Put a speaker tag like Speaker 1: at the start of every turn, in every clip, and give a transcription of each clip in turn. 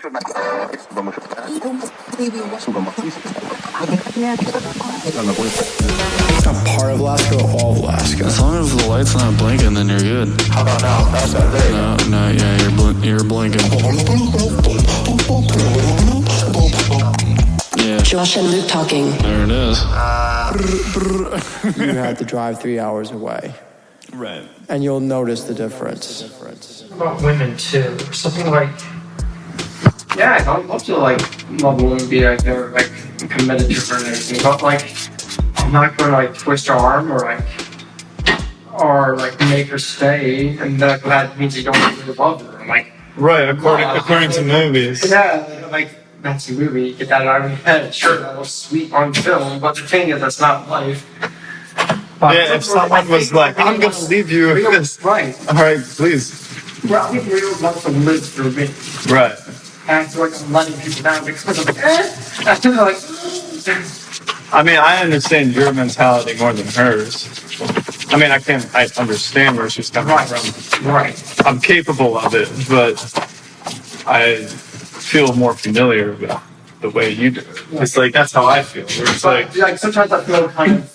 Speaker 1: Some part of Alaska or all of Alaska?
Speaker 2: As long as the light's not blinking, then you're good.
Speaker 1: How about now? That's better.
Speaker 2: No, yeah, you're blinking. Yeah.
Speaker 3: Josh and Luke talking.
Speaker 2: There it is.
Speaker 4: You had to drive 3 hours away.
Speaker 2: Right.
Speaker 4: And you'll notice the difference.
Speaker 5: About women too. Something like, yeah, I'd love to love a woman, be they're committed to her and everything, but I'm not going to twist her arm or make her stay, and that means you don't really love her.
Speaker 6: Right, according to movies.
Speaker 5: Yeah, that's a movie. You get that out of your head. Sure, that looks sweet on film, but the thing is, that's not life. But
Speaker 6: yeah, if someone was like, I'm going to leave you with this.
Speaker 5: Right.
Speaker 6: All right, please.
Speaker 5: Well, I think real love to live through me.
Speaker 6: Right.
Speaker 5: And I feel I'm letting people down because I'm
Speaker 6: I mean, I understand your mentality more than hers. I mean, I understand where she's coming from.
Speaker 5: Right.
Speaker 6: I'm capable of it, but I feel more familiar with the way you do it. It's that's how I feel. Where it's
Speaker 5: sometimes I feel kind of,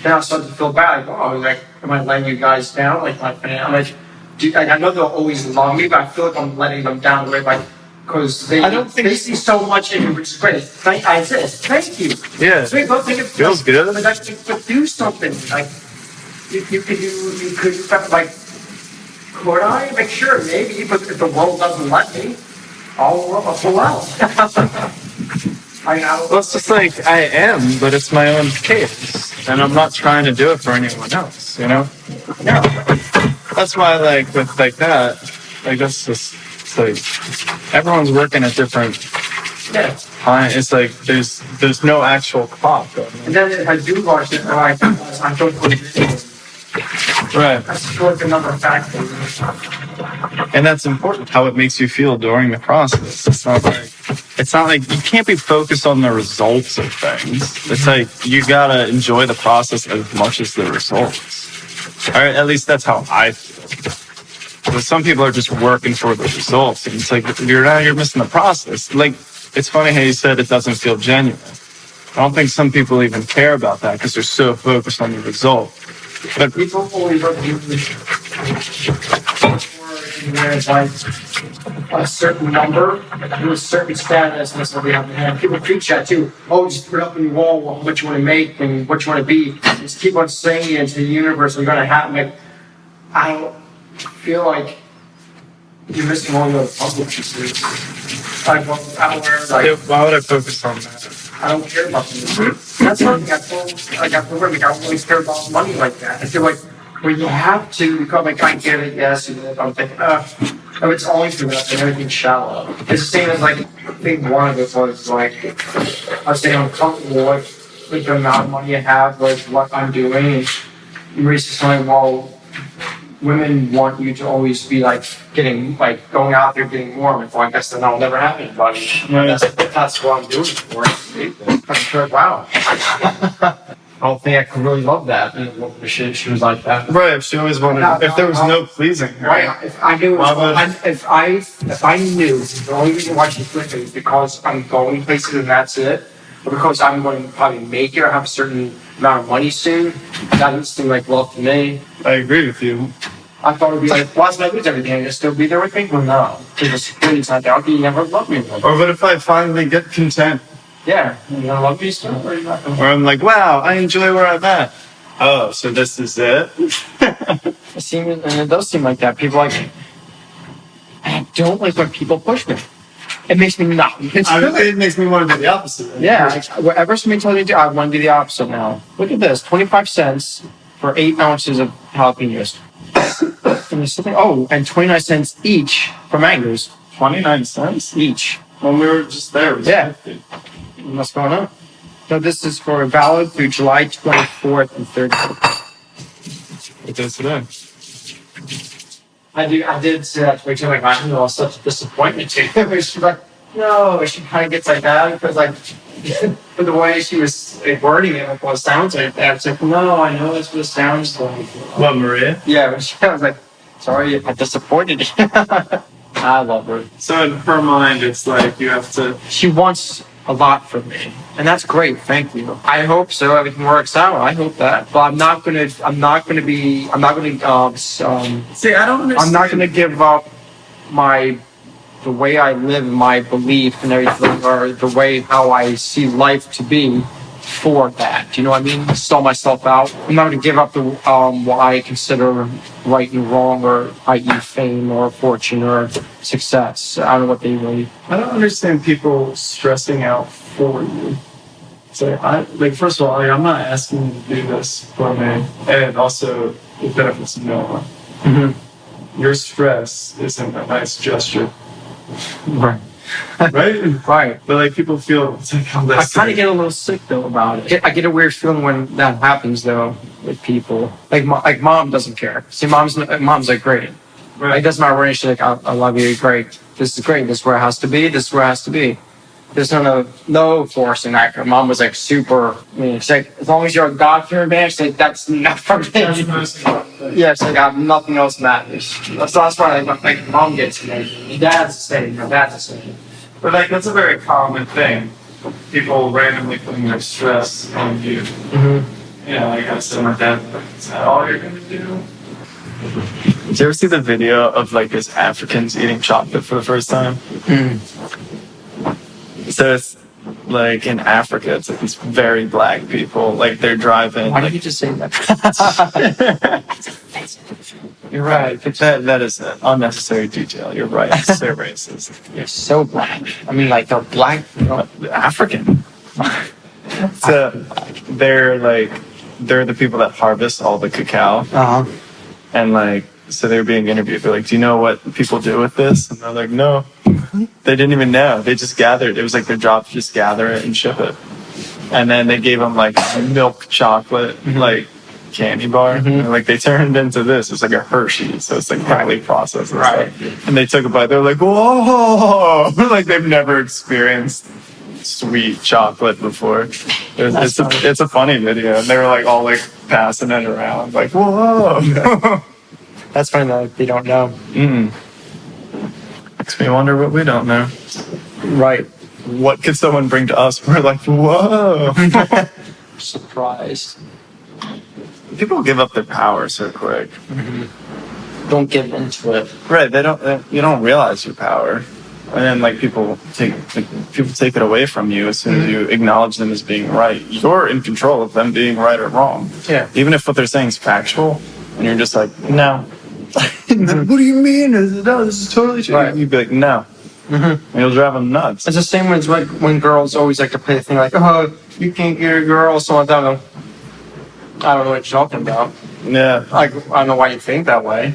Speaker 5: then I start to feel bad. Am I letting you guys down? I know they'll always love me, but I feel like I'm letting them down. Because they see so much in me, which is great. I exist. Thank you.
Speaker 6: Yeah.
Speaker 5: So don't think it
Speaker 6: feels good.
Speaker 5: But do something. You could could I? Sure, maybe. But if the world doesn't let me, I'll pull out.
Speaker 6: Well, it's just I am, but it's my own case, and I'm not trying to do it for anyone else. You know?
Speaker 5: Yeah.
Speaker 6: That's why, with that, that's just. It's everyone's working at different times. It's there's no actual clock.
Speaker 5: And then if I do watch it, I don't put it in.
Speaker 6: Right.
Speaker 5: That's another factor.
Speaker 6: And that's important, how it makes you feel during the process. It's not like you can't be focused on the results of things. It's you gotta enjoy the process as much as the results. Or at least that's how I feel. Because some people are just working for the results, and it's you're missing the process. It's funny how you said it doesn't feel genuine. I don't think some people even care about that because they're so focused on the result. But
Speaker 5: people always look at a certain number, to a certain status, and that's what we have to have. People preach that too. Oh, just put up on your wall what you want to make and what you want to be. Just keep on saying it into the universe, and you're going to happen. I don't feel like you're missing all the public pieces.
Speaker 6: Why would I focus on that?
Speaker 5: I don't care about them. That's something I told, I don't really care about money like that. I feel when you have to become I get it, yes, I'm thinking, if it's only for that, then everything's shallow. It's the same as I think one of it was I was saying I'm comfortable with the amount of money I have, what I'm doing, and recently, women want you to always be going out there getting more. I guess then I'll never have anybody. Right. That's what I'm doing for. I'm wow. I don't think I could really love that. She was like that.
Speaker 6: Right. She always wanted. If there was no pleasing her.
Speaker 5: Right. If I knew, if I knew the only reason why she's with me is because I'm going places and that's it, or because I'm going to probably make it or have a certain amount of money soon, that doesn't seem like love to me.
Speaker 6: I agree with you.
Speaker 5: I thought it would be why should I lose everything? You'll still be there with me? Well, no. Because the security's not there. You never love me anymore.
Speaker 6: Or what if I finally get content?
Speaker 5: Yeah. You're going to love me still? Or you're not going to?
Speaker 6: Or I'm wow, I enjoy where I'm at. Oh, so this is it?
Speaker 5: It does seem like that. People I don't like when people push me. It makes me not.
Speaker 6: It makes me want to do the opposite. Right?
Speaker 5: Yeah. Whatever somebody tells me to do, I want to do the opposite now. Look at this. 25 cents for 8 ounces of jalapenos. And there's something, and 29 cents each for mangoes.
Speaker 6: 29 cents?
Speaker 5: Each.
Speaker 6: When we were just there, it was 50.
Speaker 5: What's going on? So this is for valid through July 24th and 30th.
Speaker 6: What is today?
Speaker 5: I did say that to Rachel, I know, such a disappointment to you. She's no, she kind of gets like that because for the way she was wording it, what it sounds like that. It's no, I know that's what it sounds like.
Speaker 6: What, Maria?
Speaker 5: Yeah, but I was sorry, I disappointed you. I love her.
Speaker 6: So in her mind, it's like you have to.
Speaker 5: She wants a lot from me, and that's great. Thank you. I hope so. Everything works out. I hope that. But I'm not gonna.
Speaker 6: See, I don't understand.
Speaker 5: I'm not gonna give up the way I live, my belief and everything, or the way how I see life to be for that. Do you know what I mean? Sell myself out. I'm not gonna give up the what I consider right and wrong, or i.e. fame or fortune or success. I don't know what they really.
Speaker 6: I don't understand people stressing out for you. So first of all, I'm not asking you to do this for me, and also it benefits no one.
Speaker 5: Mm-hmm.
Speaker 6: Your stress isn't a nice gesture,
Speaker 5: Right.
Speaker 6: right?
Speaker 5: Right.
Speaker 6: But like people feel it's like, oh,
Speaker 5: I kind of get a little sick though about it. I get a weird feeling when that happens though with people. Like mom doesn't care. See, mom's like great.
Speaker 6: Right.
Speaker 5: Like, it doesn't matter what she's like. I love you. Great. This is great. This is where it has to be. This is where it has to be. There's no forcing that. Her mom was like super. I mean, it's like as long as you're a God-fearing man, she's like that's enough for me. Yeah, it's like nothing else matters. So that's why like mom gets me. My dad's the same. My dad's the same.
Speaker 6: But like that's a very common thing. People randomly putting their stress on you.
Speaker 5: Mm-hmm.
Speaker 6: Yeah, like I said, my dad, is that all you're gonna do? Did you ever see the video of like these Africans eating chocolate for the first time?
Speaker 5: Mm.
Speaker 6: So it's like in Africa, it's like these very black people, like they're driving.
Speaker 5: Why
Speaker 6: like,
Speaker 5: did you just say that? You're right.
Speaker 6: that is an unnecessary detail. You're right. It's so racist.
Speaker 5: You're so black. I mean, like they're black.
Speaker 6: African. So they're the people that harvest all the cacao.
Speaker 5: Uh-huh.
Speaker 6: And so they were being interviewed. They're like, do you know what people do with this? And they're like, no. They didn't even know. They just gathered. It was like their job to just gather it and ship it. And then they gave them like milk chocolate, like candy bar.
Speaker 5: Mm-hmm.
Speaker 6: And like they turned into this. It's like a Hershey. So it's like highly processed. And
Speaker 5: Right.
Speaker 6: stuff. And they took a bite. They're like, whoa. Like they've never experienced sweet chocolate before. It's a funny video. And they were like all like passing it around. Like, whoa.
Speaker 5: That's funny that they don't know.
Speaker 6: Makes me wonder what we don't know.
Speaker 5: Right.
Speaker 6: What could someone bring to us? We're like, whoa.
Speaker 5: Surprised.
Speaker 6: People give up their power so quick.
Speaker 5: Don't give into it.
Speaker 6: Right. You don't realize your power. And then like people take it away from you as soon as you acknowledge them as being right. You're in control of them being right or wrong.
Speaker 5: Yeah.
Speaker 6: Even if what they're saying is factual and you're just like, no. What do you mean? No, this is totally true.
Speaker 5: Right.
Speaker 6: You'd be like, no. And you'll drive them nuts.
Speaker 5: It's the same as like when girls always like to play the thing like, oh, you can't get a girl, so I don't know. I don't know what you're talking about.
Speaker 6: Yeah.
Speaker 5: Like, I don't know why you think that way,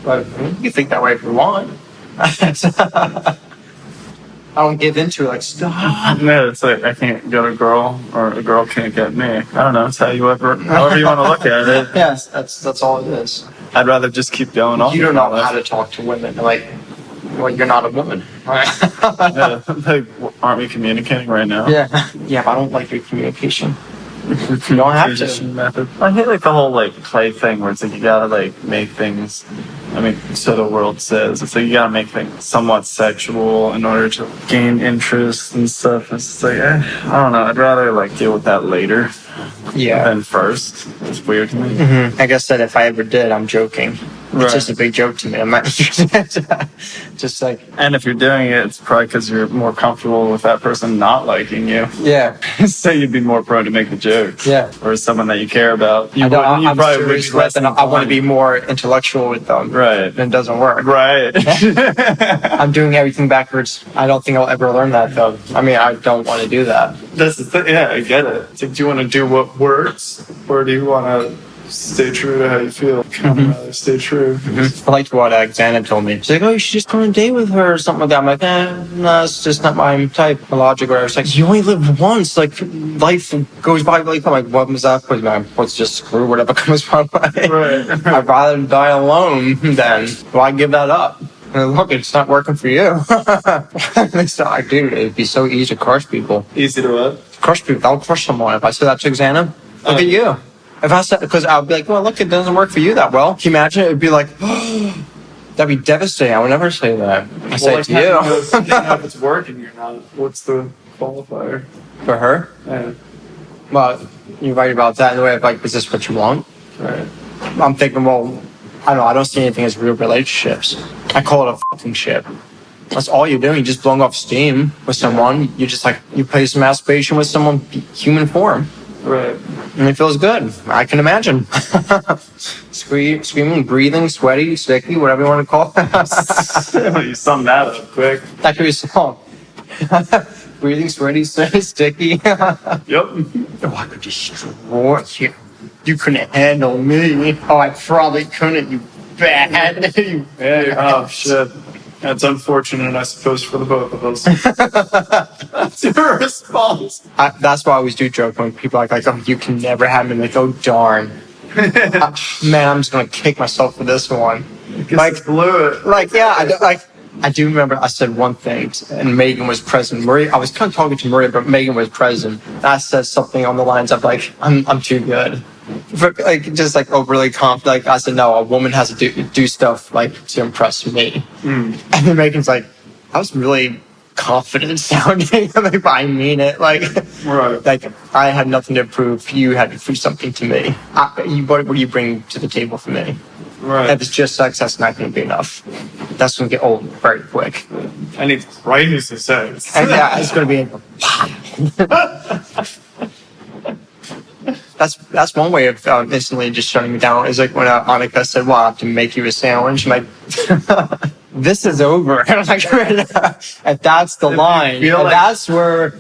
Speaker 5: but you can think that way if you want. I don't give into it, like, stop.
Speaker 6: No, it's like I can't get a girl or a girl can't get me. I don't know. It's however you want to look at it.
Speaker 5: Yes, that's all it is.
Speaker 6: I'd rather just keep going on.
Speaker 5: You don't know how to talk to women. Like, well, you're not a woman.
Speaker 6: Yeah, like, aren't we communicating right now?
Speaker 5: Yeah, but I don't like your communication. You don't have to.
Speaker 6: Method. I hate like the whole like play thing where it's like you gotta like make things. I mean, so the world says it's like you gotta make things somewhat sexual in order to gain interest and stuff. It's just like I don't know. I'd rather like deal with that later than first. It's weird to me.
Speaker 5: I guess that if I ever did, I'm joking.
Speaker 6: Right.
Speaker 5: It's just a big joke to me. I'm not just like,
Speaker 6: And if you're doing it, it's probably because you're more comfortable with that person not liking you.
Speaker 5: yeah,
Speaker 6: So you'd be more prone to make the jokes.
Speaker 5: yeah.
Speaker 6: Or someone that you care about. You
Speaker 5: I'm
Speaker 6: probably
Speaker 5: serious
Speaker 6: would be less
Speaker 5: with, and I want to be more intellectual with them.
Speaker 6: Right.
Speaker 5: And it doesn't work.
Speaker 6: Right.
Speaker 5: I'm doing everything backwards. I don't think I'll ever learn that though. I mean, I don't want to do that.
Speaker 6: That's the thing. Yeah, I get it. It's like, do you want to do what works, or do you want to stay true to how you feel? I'd rather stay true.
Speaker 5: I liked what Xana told me. She's like, oh, you should just go on a date with her or something like that. I'm like, no, it's just not my type of logic. Or it's like, you only live once. Like, life goes by really quick. I'm like, what was that? Let's just screw whatever comes my way.
Speaker 6: Right.
Speaker 5: I'd rather die alone than why give that up. And look, it's not working for you. It's not, dude, it'd be so easy to crush people.
Speaker 6: Easy to what?
Speaker 5: Crush people. I'll crush someone. If I said that to Xana, look at you. If I said, because I'll be like, well, look, it doesn't work for you that well. Can you imagine? It'd be like, That'd be devastating. I would never say that. I say it to
Speaker 6: you know
Speaker 5: you.
Speaker 6: if it's working or not. What's the qualifier?
Speaker 5: For her?
Speaker 6: Yeah.
Speaker 5: Well, you're right about that in the way of like, is this what you want?
Speaker 6: Right.
Speaker 5: I'm thinking, well, I don't know. I don't see anything as real relationships. I call it a fucking ship. That's all you're doing. You're just blowing off steam with someone. You just like, you play some masturbation with someone, human form.
Speaker 6: Right.
Speaker 5: And it feels good. I can imagine. Screaming, breathing, sweaty, sticky, whatever you want to call it.
Speaker 6: You summed that up quick.
Speaker 5: That could be a song. Breathing, sweaty, sticky.
Speaker 6: Yep.
Speaker 5: Oh, I could destroy you. You couldn't handle me. Oh, I probably couldn't, you bad. You
Speaker 6: Oh, shit. That's unfortunate, I suppose, for the both of us. That's your response.
Speaker 5: That's why I always do joke when people are like, oh, you can never have me. Like, oh, darn. Man, I'm just going to kick myself for this one.
Speaker 6: Like, blew it.
Speaker 5: Like, yeah, I do remember I said one thing, and Megan was present. I was kind of talking to Maria, but Megan was present. And I said something on the lines of like, I'm too good. Like, just like overly confident. Like, I said, no, a woman has to do stuff like to impress me. And then Megan's like, I was really confident sounding. Like, but I mean it. Like,
Speaker 6: Right.
Speaker 5: like I had nothing to prove. You had to prove something to me. What do you bring to the table for me?
Speaker 6: Right.
Speaker 5: If it's just sex, that's not going to be enough. That's going to get old very quick.
Speaker 6: I need crazy sex.
Speaker 5: And yeah, it's going to be. That's one way of instantly just shutting me down. Is like when Annika said, "Well, I have to make you a sandwich." I'm like, this is over. I'm like, and that's the line. And
Speaker 6: like-
Speaker 5: that's where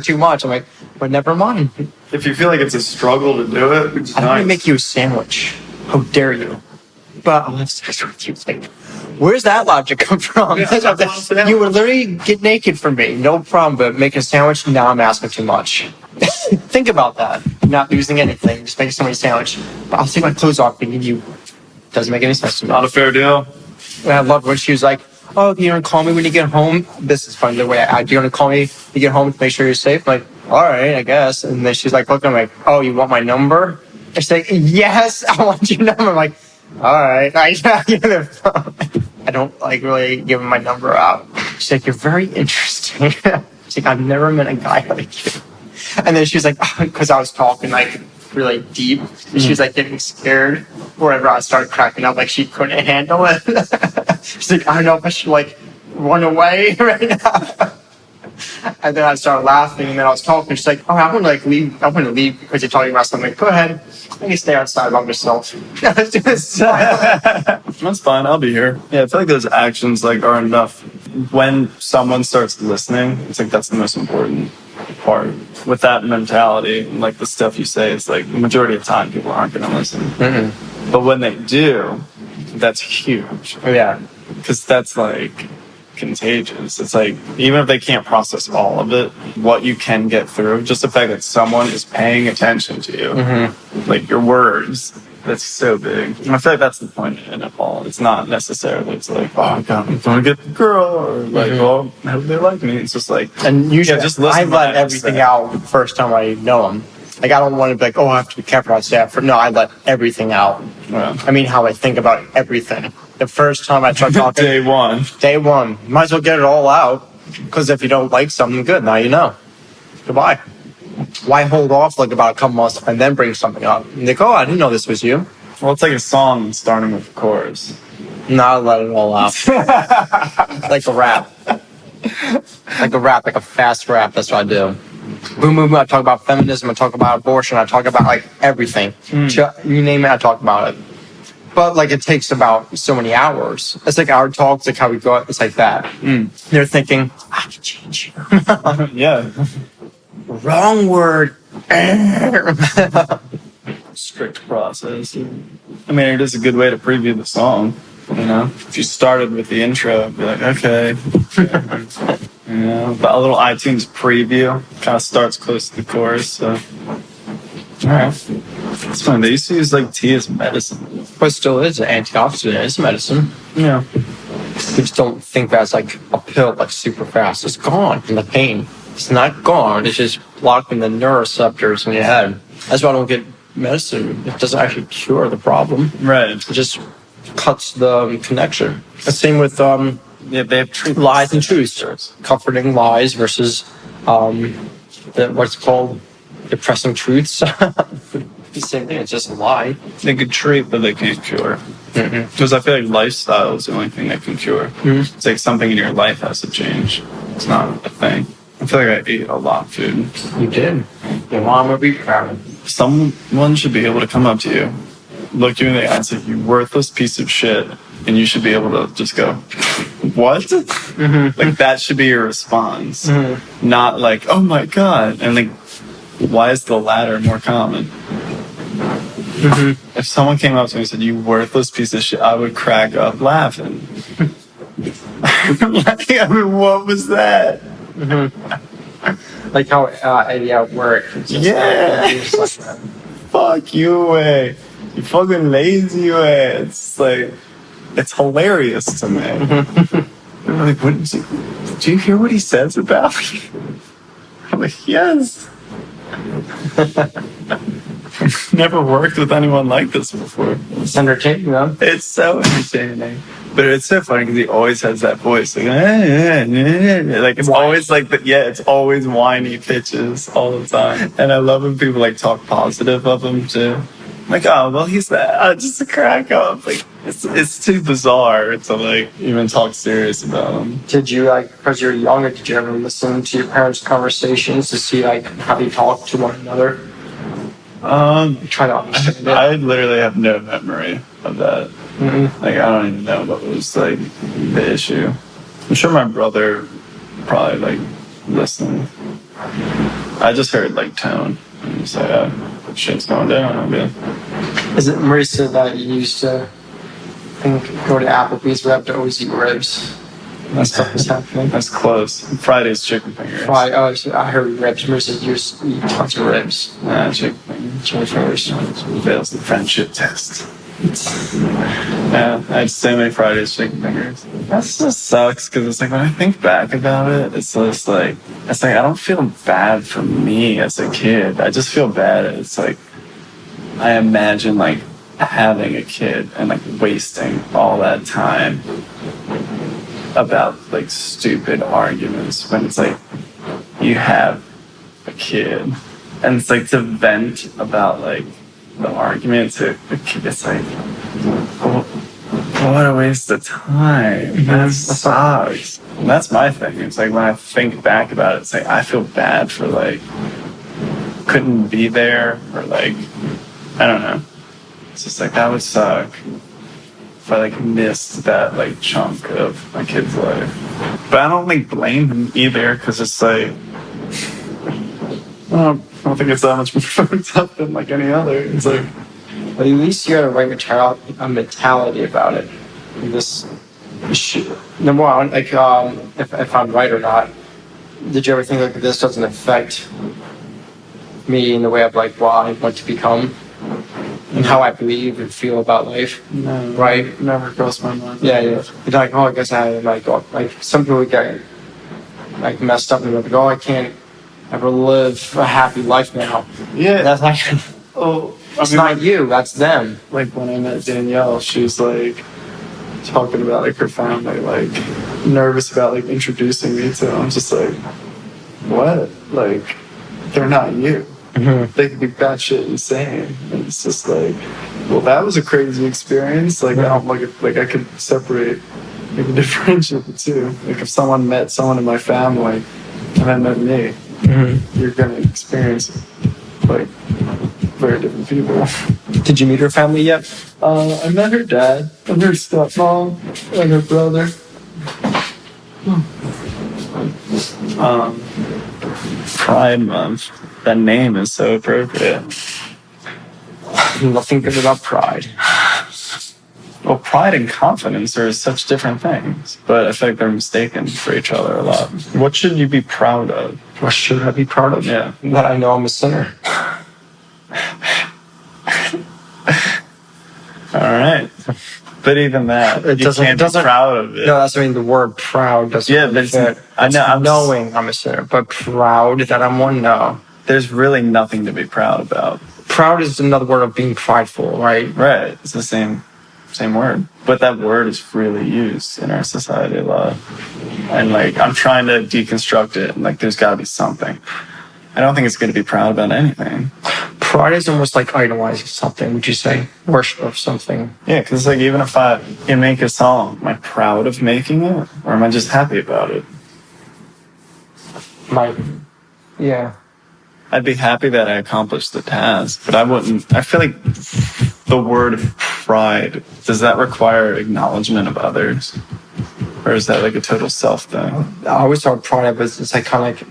Speaker 5: too much. I'm like, but never mind.
Speaker 6: If you feel like it's a struggle to do it, which is
Speaker 5: I don't want
Speaker 6: nice.
Speaker 5: to make you a sandwich. How dare you? But I'll have sex with you. It's like, where's that logic come from? You would literally get naked for me, no problem. But make a sandwich, now I'm asking too much. Think about that. You're not losing anything. Just make somebody a sandwich. But I'll take my clothes off and give you. Doesn't make any sense to me.
Speaker 6: Not a fair deal.
Speaker 5: And I loved when she was like, "Oh, you're gonna call me when you get home." This is funny the way you're gonna call me when you get home to make sure you're safe. I'm like, all right, I guess. And then she's like, looking, I'm like, "Oh, you want my number?" And she's like, "Yes, I want your number." I'm like, all right. I don't like really give my number out. She's like, "You're very interesting." She's like, "I've never met a guy like you." And then she was like, because I was talking like really deep, and she was like getting scared. Wherever I started cracking up, like she couldn't handle it. She's like, "I don't know if I should like run away right now." And then I started laughing, and then I was talking. She's like, "Oh, I want to like leave. I want to leave because you're talking about something." Like, go ahead. I can stay outside by myself.
Speaker 6: That's fine. I'll be here. Yeah, I feel like those actions like are enough. When someone starts listening, it's like that's the most important part. With that mentality, like the stuff you say, is like the majority of the time people aren't going to listen.
Speaker 5: Mm-hmm.
Speaker 6: But when they do, that's huge.
Speaker 5: Yeah.
Speaker 6: Because that's like contagious. It's like even if they can't process all of it, what you can get through, just the fact that someone is paying attention to you, like your words, that's so big. And I feel like that's the point in it all. It's not necessarily it's like, oh, I'm going to get the girl, or like, oh, I hope they like me. It's just like,
Speaker 5: And usually,
Speaker 6: just listen
Speaker 5: I
Speaker 6: to what I
Speaker 5: let
Speaker 6: have to
Speaker 5: everything
Speaker 6: say.
Speaker 5: out the first time I know them. Like, I don't want to be like, oh, I have to be careful how I say it. No, I let everything out.
Speaker 6: Yeah.
Speaker 5: I mean, how I think about everything. The first time I start talking,
Speaker 6: Day one.
Speaker 5: day one, might as well get it all out. Because if you don't like something, good, now you know. Goodbye. Why hold off like about a couple months and then bring something up? And they go, oh, I didn't know this was you.
Speaker 6: Well, it's like a song starting with the chorus.
Speaker 5: Now I let it all out. Like a rap. Like a fast rap. That's what I do. Boom, boom, boom. I talk about feminism. I talk about abortion. I talk about like everything. You name it, I talk about it. But like it takes about so many hours. It's like our talks, like how we go. It's like that. They're thinking, I can change you.
Speaker 6: Yeah.
Speaker 5: Wrong word.
Speaker 6: Strict process. I mean, it is a good way to preview the song. You know, if you started with the intro, it'd be like, okay. You know, but a little iTunes preview kind of starts close to the chorus. So, all right, it's fun. They used to use like tea as medicine.
Speaker 5: But it still is an antioxidant. It's medicine.
Speaker 6: Yeah.
Speaker 5: We just don't think that's like a pill, like super fast. It's gone from the pain. It's not gone. It's just blocking the neuroreceptors in your head. That's why I don't get medicine. It doesn't actually cure the problem.
Speaker 6: Right.
Speaker 5: It just cuts the connection. The same with
Speaker 6: Yeah, they have truth.
Speaker 5: lies and truths. Comforting lies versus what's called depressing truths. The same thing. It's just a lie.
Speaker 6: They could treat, but they can't cure. Because I feel like lifestyle is the only thing that can cure. It's like something in your life has to change. It's not a thing. I feel like I ate a lot of food.
Speaker 5: You did. Your mom would be proud.
Speaker 6: Someone should be able to come up to you, look you in the eye and say, "You worthless piece of shit," and you should be able to just go, "What?" Like that should be your response, not like, "Oh my god," and like, why is the latter more common? If someone came up to me and said, "You worthless piece of shit," I would crack up laughing. Like, I mean, what was that?
Speaker 5: Like how Eddie at work.
Speaker 6: Yeah.
Speaker 5: Just like that.
Speaker 6: Fuck you, way. You fucking lazy, way. It's like, it's hilarious to me. I'm like, what do you hear what he says about me? I'm like, yes. I've never worked with anyone like this before.
Speaker 5: It's entertaining, though.
Speaker 6: It's so entertaining. But it's so funny because he always has that voice. Like, like it's always like, it's always whiny pitches all the time. And I love when people like talk positive of him too. I'm like, oh, well, he's that. Just a crack up. Like, it's too bizarre to like even talk serious about him.
Speaker 5: Did you, like, because you're younger, did you ever listen to your parents' conversations to see, like, how they talk to one another? Try to understand it.
Speaker 6: I literally have no memory of that. Like, I don't even know what was like the issue. I'm sure my brother probably like listened. I just heard like tone. And just like, oh, shit's going down. I'm good.
Speaker 5: Is it Marissa that you used to go to Applebee's, we have to always eat ribs? That stuff is happening.
Speaker 6: That's close. Friday's chicken fingers.
Speaker 5: So I heard ribs. Marissa used to eat tons of ribs.
Speaker 6: Chicken fingers.
Speaker 5: Chicken fingers.
Speaker 6: Fails the friendship test. Yeah, I had so many Friday's chicken fingers. That just sucks because it's like when I think back about it, it's just like I don't feel bad for me as a kid. I just feel bad. It's like I imagine like having a kid and like wasting all that time about like stupid arguments when it's like you have a kid and it's like to vent about like the argument to the kid. It's like, what a waste of time. That sucks. And that's my thing. It's like when I think back about it, it's like I feel bad for like couldn't be there or like I don't know. It's just like that would suck if I like missed that like chunk of my kid's life. But I don't like blame him either because it's like I don't think it's that much more fucked up than like any other. It's like,
Speaker 5: But at least you had a right mentality about it. This shit. Number one, like if I'm right or not, did you ever think like this doesn't affect me in the way of like what I want to become and how I believe and feel about life?
Speaker 6: no,
Speaker 5: Right.
Speaker 6: never crossed my mind.
Speaker 5: Yeah. It's like, oh, I guess I like some people get like messed up and they're like, oh, I can't ever live a happy life now.
Speaker 6: Yeah.
Speaker 5: That's like, it's not you, that's them.
Speaker 6: Like when I met Danielle, she was like talking about like her family, like nervous about like introducing me to them. I'm just like, what? Like, they're not you. They could be batshit insane. And it's just like, well, that was a crazy experience. Like, I don't like I could separate, like differentiate the two. Like if someone met someone in my family and then met me, you're gonna experience like very different people.
Speaker 5: Did you meet her family yet?
Speaker 6: I met her dad and her stepmom and her brother. Pride Month. That name is so appropriate.
Speaker 5: Nothing good about pride.
Speaker 6: Well, pride and confidence are such different things, but I feel like they're mistaken for each other a lot. What should you be proud of?
Speaker 5: What should I be proud of?
Speaker 6: Yeah.
Speaker 5: That I know I'm a sinner.
Speaker 6: All right. But even that, you can't be proud of it.
Speaker 5: No, that's, I mean, the word proud doesn't really fit.
Speaker 6: I know. I'm
Speaker 5: knowing I'm a sinner, but proud that I'm one, no.
Speaker 6: There's really nothing to be proud about.
Speaker 5: Proud is another word of being prideful, right?
Speaker 6: Right. It's the same same word. But that word is freely used in our society a lot. And like, I'm trying to deconstruct it. And like, there's got to be something. I don't think it's going to be proud about anything.
Speaker 5: Pride is almost like idolizing something, would you say? Worship of something.
Speaker 6: Yeah, because like, even if you make a song, am I proud of making it? Or am I just happy about it?
Speaker 5: Yeah.
Speaker 6: I'd be happy that I accomplished the task, but I feel like the word pride, does that require acknowledgement of others? Or is that like a total self thing?
Speaker 5: I always thought pride was it's like kind of like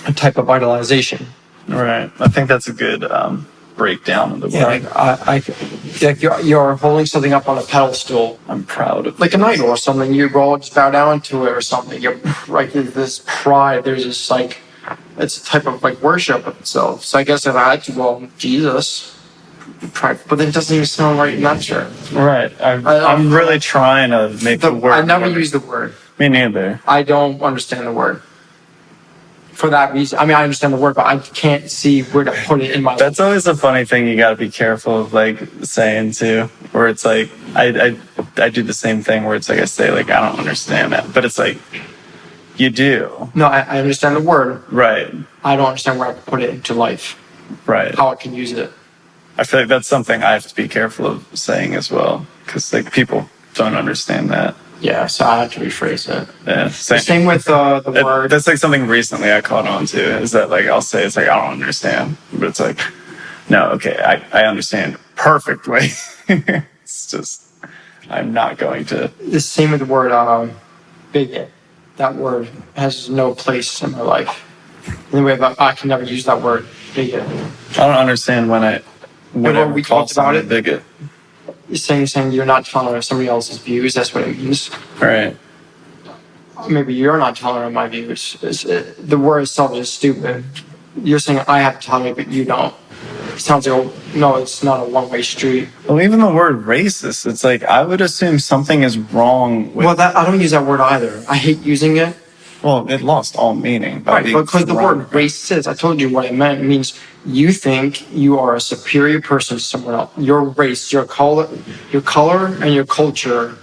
Speaker 5: a type of idolization.
Speaker 6: Right. I think that's a good breakdown of the word.
Speaker 5: Yeah, like you're holding something up on a pedestal,
Speaker 6: I'm proud of
Speaker 5: like an idol or something. You all just bow down to it or something. You're like this pride. There's this like it's a type of like worship of itself. So I guess if I had to, well, Jesus, pride, but then it doesn't even sound right in that term.
Speaker 6: Right. I'm really trying to make the word.
Speaker 5: I never use the word.
Speaker 6: Me neither.
Speaker 5: I don't understand the word. For that reason, I mean, I understand the word, but I can't see where to put it in my life.
Speaker 6: That's always a funny thing you got to be careful of, like, saying too, where it's like, I do the same thing where it's like, I say, like, I don't understand that, but it's like, you do.
Speaker 5: No, I understand the word.
Speaker 6: Right.
Speaker 5: I don't understand where I can put it into life.
Speaker 6: Right.
Speaker 5: How I can use it.
Speaker 6: I feel like that's something I have to be careful of saying as well, because, like, people don't understand that.
Speaker 5: Yeah, so I have to rephrase it.
Speaker 6: Yeah.
Speaker 5: Same with the word.
Speaker 6: That's like something recently I caught on to, is that like I'll say it's like I don't understand, but it's like no, okay, I understand perfectly. It's just I'm not going to.
Speaker 5: The same with the word bigot. That word has no place in my life. Anyway, but I can never use that word bigot.
Speaker 6: I don't understand whenever
Speaker 5: we
Speaker 6: call
Speaker 5: talked about
Speaker 6: someone a
Speaker 5: it.
Speaker 6: bigot.
Speaker 5: You're saying you're not tolerant of somebody else's views. That's what it means.
Speaker 6: Right.
Speaker 5: Maybe you're not tolerant of my views. The word itself is stupid. You're saying I have to tolerate, but you don't. It sounds like, no, it's not a one-way street.
Speaker 6: Well, even the word racist, it's like I would assume something is wrong with.
Speaker 5: Well, I don't use that word either. I hate using it.
Speaker 6: Well, it lost all meaning.
Speaker 5: Right, because the word racist, I told you what it meant. It means you think you are a superior person to someone else. Your race, your color, and your culture,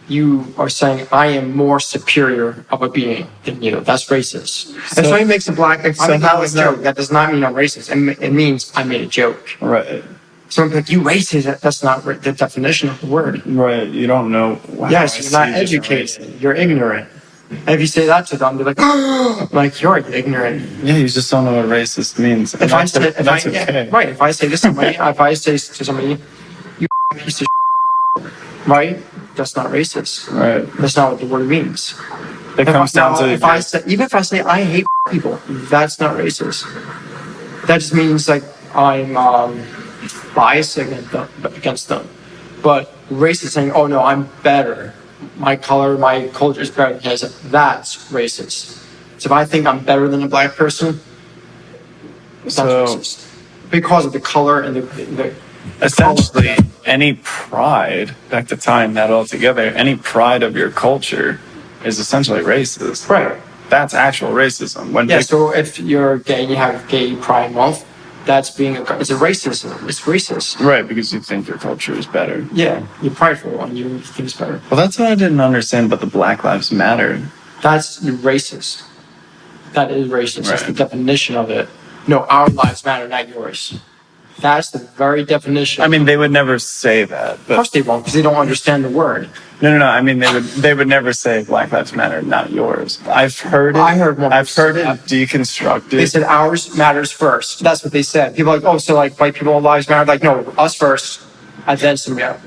Speaker 5: you are saying, I am more superior of a being than you. That's racist. And so he makes a black, if I make a joke, that does not mean I'm racist. It means I made a joke.
Speaker 6: Right.
Speaker 5: So I'm like, you racist, that's not the definition of the word.
Speaker 6: Right. You don't know. Wow,
Speaker 5: Yes, you're not educated. You're ignorant. And if you say that to them, they're like, oh, like you're ignorant.
Speaker 6: Yeah, you just don't know what racist means. And
Speaker 5: If I say to somebody, you piece of shit, right? That's not racist.
Speaker 6: Right.
Speaker 5: That's not what the word means.
Speaker 6: It comes down to
Speaker 5: Even if I say I hate people, that's not racist. That just means like I'm biased against them. But racist saying, oh no, I'm better. My color, my culture is better than his. That's racist. So if I think I'm better than a black person, that's racist. Because of the color and the
Speaker 6: essentially any pride, back to tying that all together, any pride of your culture is essentially racist.
Speaker 5: Right.
Speaker 6: That's actual racism.
Speaker 5: So if you're gay and you have gay pride month, it's a racism. It's racist.
Speaker 6: Right, because you think your culture is better.
Speaker 5: Yeah, you're prideful and you think it's better.
Speaker 6: Well, that's what I didn't understand about the Black Lives Matter.
Speaker 5: That's racist. That is racist.
Speaker 6: Right.
Speaker 5: That's the definition of it. No, our lives matter, not yours. That's the very definition.
Speaker 6: I mean, they would never say that. But
Speaker 5: Of course they won't, because they don't understand the word.
Speaker 6: No. I mean, they would never say Black Lives Matter, not yours. I've heard it.
Speaker 5: I heard one.
Speaker 6: I've heard it deconstructed.
Speaker 5: They said ours matters first. That's what they said. People are like, oh, so like white people lives matter. Like, no, us first, and then somebody else.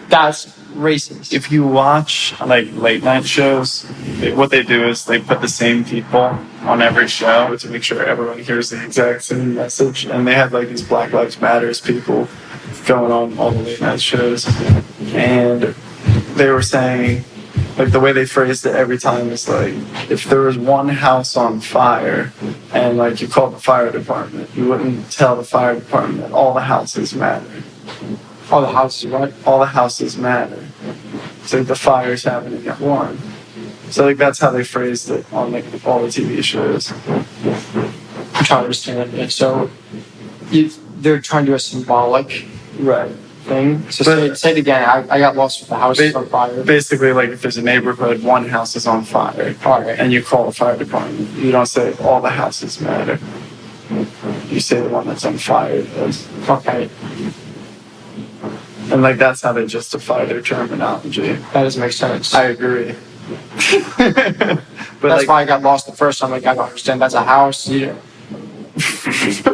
Speaker 5: That's racist.
Speaker 6: If you watch like late night shows, what they do is they put the same people on every show to make sure everyone hears the exact same message. And they have like these Black Lives Matters people going on all the late night shows. And they were saying, like the way they phrased it every time is like, if there was one house on fire and like you called the fire department, you wouldn't tell the fire department that all the houses matter.
Speaker 5: All the houses, right?
Speaker 6: All the houses matter. So the fire's happening at one. So like that's how they phrased it on like all the TV shows.
Speaker 5: I'm trying to understand it. So they're trying to do a symbolic
Speaker 6: Right.
Speaker 5: thing. So
Speaker 6: But-
Speaker 5: say it again. I got lost with the house on fire.
Speaker 6: Basically, like if there's a neighborhood, one house is on fire,
Speaker 5: All right.
Speaker 6: and you call the fire department. You don't say all the houses matter. You say the one that's on fire does.
Speaker 5: Okay.
Speaker 6: And like that's how they justify their terminology.
Speaker 5: That doesn't make sense.
Speaker 6: I agree. But
Speaker 5: That's
Speaker 6: like,
Speaker 5: why I got lost the first time. Like, I don't understand. That's a house.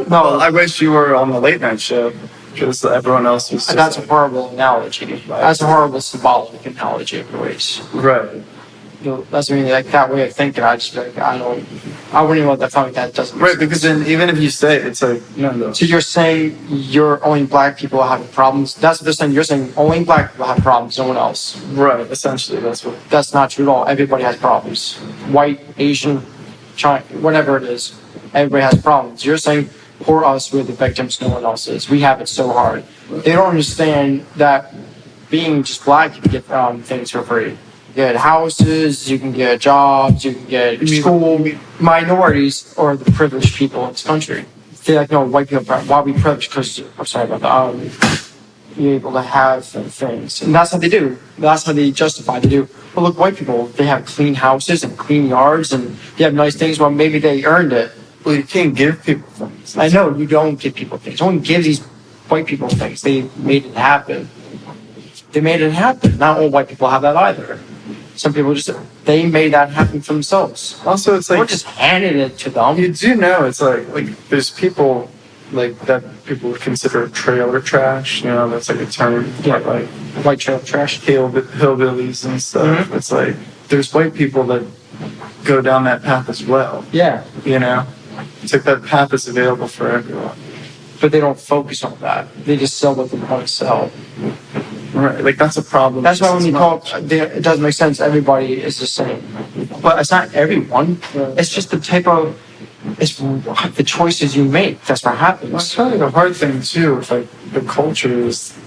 Speaker 6: well, I wish you were on the late night show because everyone else was. Just
Speaker 5: That's a
Speaker 6: like,
Speaker 5: horrible analogy. That's a horrible symbolic analogy of ways.
Speaker 6: right.
Speaker 5: That's I mean, like that way of thinking. I just like I wouldn't even let that tell me that doesn't. Make
Speaker 6: Right, because then even if you say it, it's like no.
Speaker 5: So you're saying you're only black people having problems? That's what they're saying. You're saying only black people have problems, no one else.
Speaker 6: Right, essentially, that's what.
Speaker 5: That's not true at all. Everybody has problems. White, Asian, China, whatever it is, everybody has problems. You're saying poor us, we're the victims, no one else is. We have it so hard. They don't understand that being just black, you can get things for free. You get houses, you can get jobs, you can get school. Minorities are the privileged people in this country. They're like, no, white people, why are we privileged? Because, I'm sorry about that. You're able to have things. And that's how they do. That's how they justify. They do. Well, look, white people, they have clean houses and clean yards and they have nice things. Well, maybe they earned it.
Speaker 6: Well, you can't give people things.
Speaker 5: I know you don't give people things. No one gives these white people things. They made it happen. They made it happen. Not all white people have that either. Some people just, they made that happen for themselves.
Speaker 6: Also, it's
Speaker 5: We're
Speaker 6: like
Speaker 5: just handing it to them.
Speaker 6: you do know it's like there's people like that people would consider trailer trash. You know, that's like a term.
Speaker 5: Yeah.
Speaker 6: For, like
Speaker 5: White trail trash.
Speaker 6: hillbillies and stuff. It's like there's white people that go down that path as well.
Speaker 5: Yeah.
Speaker 6: You know, it's like that path is available for everyone.
Speaker 5: But they don't focus on that. They just sell what they want to sell.
Speaker 6: Right, like that's a problem.
Speaker 5: That's why when you
Speaker 6: It's
Speaker 5: talk, it doesn't make sense. Everybody is the same, but it's not everyone. It's just the type of, it's the choices you make. That's what
Speaker 6: That's
Speaker 5: happens.
Speaker 6: probably the hard thing too. With like the culture is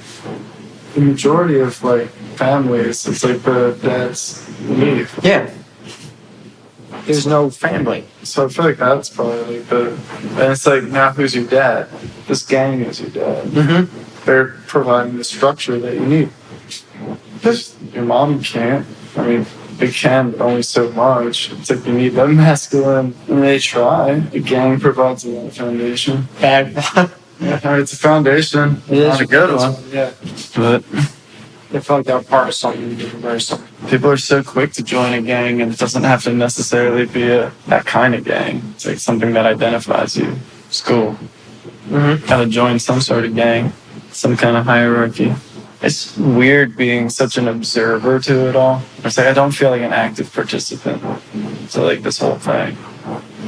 Speaker 6: the majority of like families. It's like the dads leave.
Speaker 5: Yeah. There's no family.
Speaker 6: So I feel like that's probably like the. And it's like now who's your dad? This gang is your dad.
Speaker 5: Mm-hmm.
Speaker 6: They're providing the structure that you need. Because your mom can't. I mean, they can, but only so much. It's like you need that masculine, and they try. The gang provides a lot of foundation.
Speaker 5: Bad.
Speaker 6: Yeah, it's a foundation.
Speaker 5: It is
Speaker 6: Not a good one.
Speaker 5: Yeah.
Speaker 6: But
Speaker 5: They feel like they're part of something very something.
Speaker 6: people are so quick to join a gang, and it doesn't have to necessarily be that kind of gang. It's like something that identifies you. School.
Speaker 5: Mm-hmm.
Speaker 6: Gotta join some sort of gang, some kind of hierarchy. It's weird being such an observer to it all. It's like I don't feel like an active participant to like this whole thing.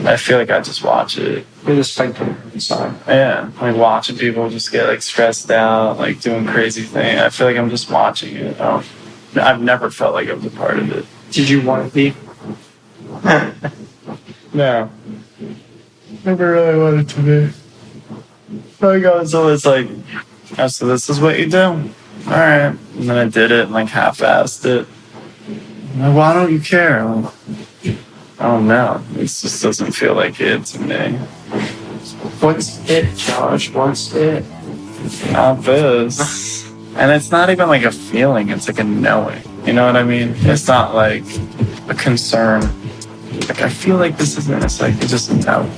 Speaker 6: I feel like I just watch it.
Speaker 5: You're the spectator inside.
Speaker 6: Yeah, like watching people just get like stressed out, like doing crazy things. I feel like I'm just watching it. I've never felt like I was a part of it.
Speaker 5: Did you want to be?
Speaker 6: No. Never really wanted to be. I got so it's like, oh, so this is what you do? Alright. And then I did it and like half-assed it. Like, why don't you care? Like, I don't know. It just doesn't feel like it to me.
Speaker 5: What's it, Josh? What's it?
Speaker 6: Not this. And it's not even like a feeling, it's like a knowing. You know what I mean? It's not like a concern. Like I feel like this isn't, it's like you just know.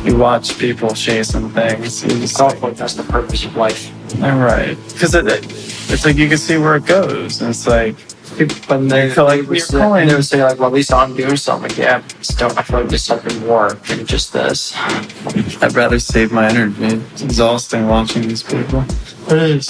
Speaker 6: You watch people chasing things. You just
Speaker 5: I feel like that's the purpose of life.
Speaker 6: I'm right. Because it's like you can see where it goes. And it's like,
Speaker 5: But they
Speaker 6: feel like
Speaker 5: would
Speaker 6: you're
Speaker 5: say,
Speaker 6: calling-
Speaker 5: they would say like, well, at least I'm doing something. Like, yeah, still, I feel like there's something more than just this.
Speaker 6: I'd rather save my energy. It's exhausting watching these people.
Speaker 5: It is.